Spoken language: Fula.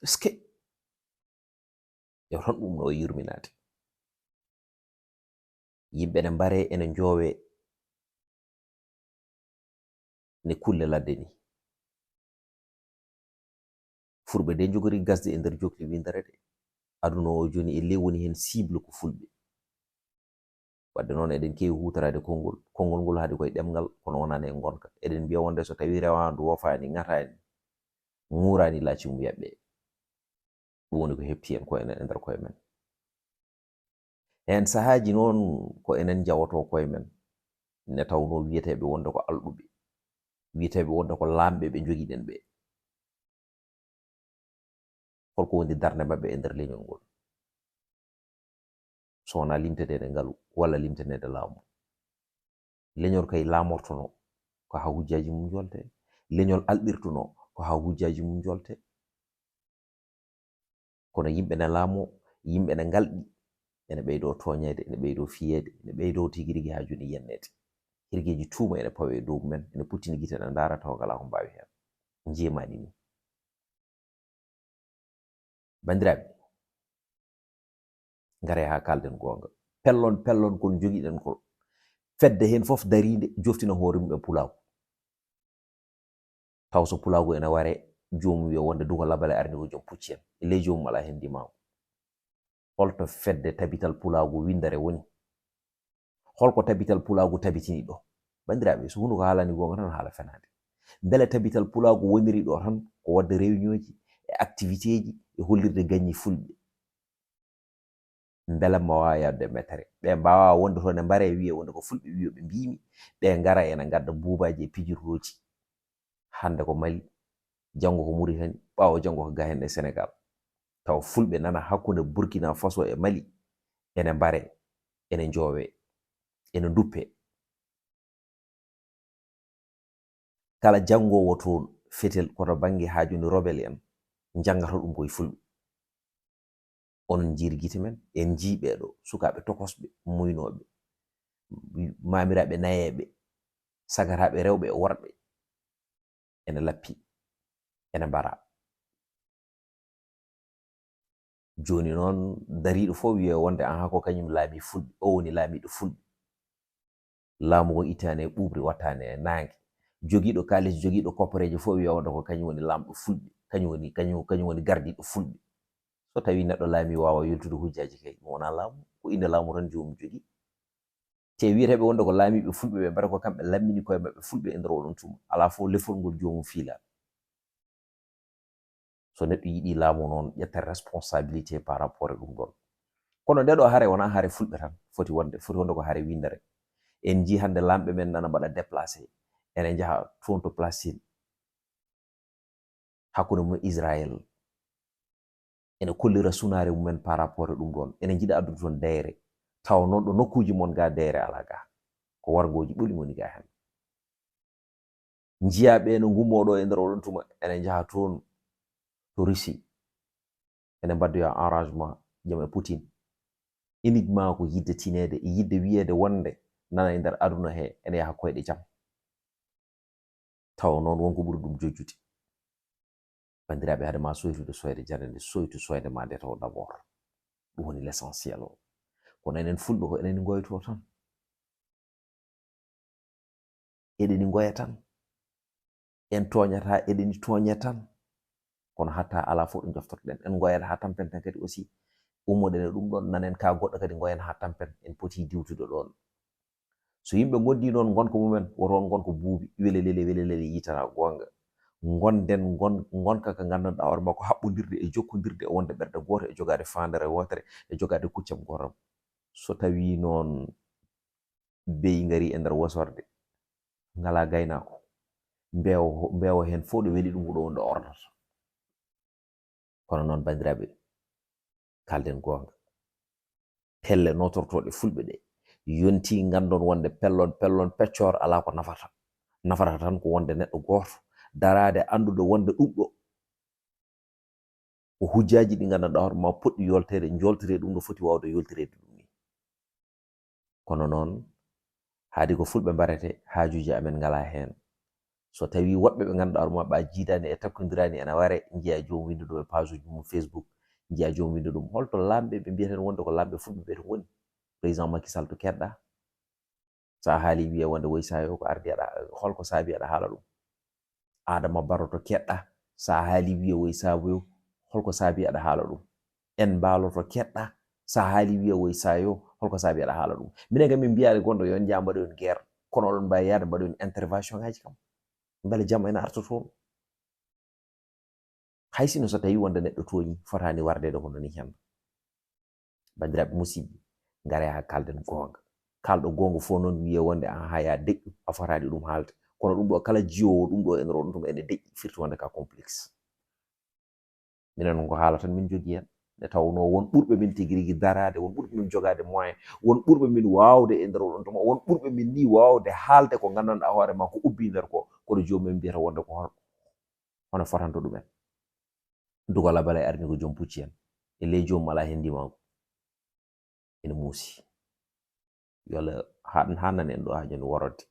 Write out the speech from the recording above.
ske e ton ɗum no yurminade yimɓe ne mbare ene njoowe ne kulle ladde ni Fulɓe de jogori gasde e nder jokli windere ɗe aduna o joni e ley woni hen cible ko Fulɓe wadde noon eɗen kewi hutorade konngol ngol haade koye ɗemgal kono wonani e gonka eɗen mbiya wonde so tawi rewandu wofani ŋatani ŋurani laaci mum yaɓɓe ɗum woni ko hepti en ko enen e nder koye men hen sahaji noon ko enen jawoto koye men ne tawno wiyeteɓe wonde ko alɗuɓe wiyeteɓe wonde ko lamɓe ɓe jogiɗen ɓe holko woni darde mabɓe e nder leñol ngol so wona limtedede ngalu walla limtenede laamu leñol kay laamortono ko ha hujjaji mum jolte leñol alɓirtuno ko ha hujjaji mum jolte kono yimɓe ne laamo yimɓe ne ngalɗi ene ɓeydo toñede ene ɓeydo fiyede ene ɓeydo tigi rigui ha joni yennede hirgeji tuuma ene pawe dow mumen ene puttini guite ɗe daara taw ngala ko mbawi hen jeymaɗi ni bandiraɓe ngare ha kalden gonga pellon kol jogiɗen kol fedde hen foof daride joftina hoore mum e pulaw taw so pulagu ene ware jomum wiya wonde dugo labale arni ko joom pucci en e ley jomum ala hen ndimago holto fedde tabital pulagu windere woni holko tabital pulagu tabitini ɗo bandiraɓe so hunde ko haalani gonga tan haala fenade beele tabital pulagu woniri ɗo tan ko wadde réunion ji e activité ji e hollirde gañi Fulɓe beele ma wawa yadde mettere ɓe mbawa wonde toon e mbare wiye wonde ko Fulɓe wiyoɓe mbimi ɓe ngara ene gadda buubaji e pijirloji hande ko Mali janggo ko Mauritanie ɓawo janggo ko ga hen e Sénégal taw Fulɓe nana hakkude Burkina Faso e Mali ene mbare ene njoowe ene duppe kala jangowo toon fetel koto banggue ha joni robel en jangata ɗum koye Fulɓe onon jiiri guite men en jiiɓeɗo sukaɓe tokosɓe muynoɓe mamiraɓe nayeɓe sagataɓe rewɓe e worɓe ene lappi ene mbara joni noon dariɗo fof wiye wonde aha ko kañum laami Fulɓe o woni laamiɗo Fulɓe laamu ngon ittani e ɓuɓri wattani e nangue jogiiɗo kalis jogiiɗo koppareje fof wiya wonde ko kañum woni lamɗo Fulɓe kañum woni gardiɗo Fulɓe so tawi neɗɗo laami wawa yoltude hujjaji kay ɗum wona laamu ko inde laamu tan jomum jogui te wiyeteɓe wonde ko laamiɓe Fulɓe ɓe mbara ko kamɓe lammini koye mabɓe Fulɓe e nder oɗon tuma ala fof lefol ngol jomum fiila so neɗɗo yiiɗi laamu noon ƴetta responsabilité par rapport e ɗum ɗon kono ndeɗo haare wona haare Fulɓe tan foti wonde ko haare windere en jii hande lamɓe men nana mbaɗa déplacé ene jaaha toon to Palestine hakkude mum Israël ene kollira sunare mumen par rapport e ɗum ɗon ene jiiɗa addude toon deyre taw noon ɗo nokkuji mon ga deyre ala ga ko wargoji ɓoli goni ga hen jiyaɓe no gummoɗo e nder oɗon tuma ene jaaha toon to Russie ene mbaddoya arrangement joom e Poutine uniquement ko yidde tinede e yidde wiyede wonde nana e nder aduna he ene yaha koyɗe jaam taw noon wonko ɓuri ɗum jojjude bandiraɓe haade ma soytude soyde jarande soytu soyde ma nde taw d' abord ɗum woni l' essentiel o kono enen Fulɓe ko enen goyto tan eɗeni goya tan en toñata eɗeni toña tan kono hatta ala fof ɗo joftotoɗen en goyat ha tampen tan kadi aussi ummoɗen e ɗum ɗon nanen ka goɗɗo kadi goyen ha tampen en poti diwtude ɗon so yimɓe gondi noon gonka mumen woton gonko buubi welelele yitana gonga gonden gonka ka gandanɗa hoore makko haɓɓodirde e jokkodirde e wonde ɓerde goto e jogade fandere wotere e jogade kuccam gotam so tawi noon beyi ngari e nder wasorde ngala gaynako mbewo hen fof ɗo weeli ɗum ko ɗo wonde ordata kono noon bandiraɓe kalden gonga pelle notortoɗe Fulɓe ɗe yonti gandon wonde pellon peccor ala ko nafata tan ko wonde neɗɗo goto darade andude wonde ɗum ɗo ko hujjaji ɗi gandanɗa hoore ma poɗɗi yoltede joltire ɗum no foti wawde yoltirede ɗum ni kono noon haadi ko Fulɓe mbarete hajuji amen ngala hen so tawi woɓɓe ɓe ganduɗa hoore maɓɓe a jiidani e takkodirani ena ware jiya joom windu ɗum e page uji mum Facebook, jiya joom windu ɗum holto lamɓe ɓe mbiyeten wonde ko lamɓe fulɓe ɓe to ngoni. Président Macky Sall to keɗɗa sa haali wiye wonde woy sayo ko ardi aɗa holko saabi aɗa haala ɗum. Adama Barrow to keɗɗa sa haali wiye woy saboyo holko saabi aɗa haala ɗum. En Mballo to keɗɗa sa haali wiye woy sayo holko saabi aɗa haala ɗum. Minen kam min mbiyaade gonɗo yon jaa mbaɗoyon guerre kono oɗon mbawi yaade mbaɗoyon intervention ngaji kam beele jaam ene arta toon. Hay sino so tawi wonde neɗɗo tooñi fotani wardede hono ni hen. Bandiraɓe musidɓe ngare ha kalden gonga. Kalɗo gonga fof noon wiye wonde an ha ya deƴƴu a fotani ɗum haalde. Kono ɗum ɗo kala jiyowo ɗum ɗo ene roɗon ɗum ene deƴƴi firti wonde ka complexe. Minen ko haala tan min jogui hen nde tawno won ɓurɓe min tigui rigui darade, won ɓurɓe min jogade moyen, won ɓurɓe min wawde e nder oɗon tuma, won ɓurɓe min ni wawde haalde ko gandanɗa hoore ma ko ubbi nder ko kono jomumen mbiyata wonde ko hono fotanto ɗumen. Dugala bala e arni ko joom pucci en e ley jomum ala hen ndimagu ene muusi yo Allah hannan en ɗo ha joni worode.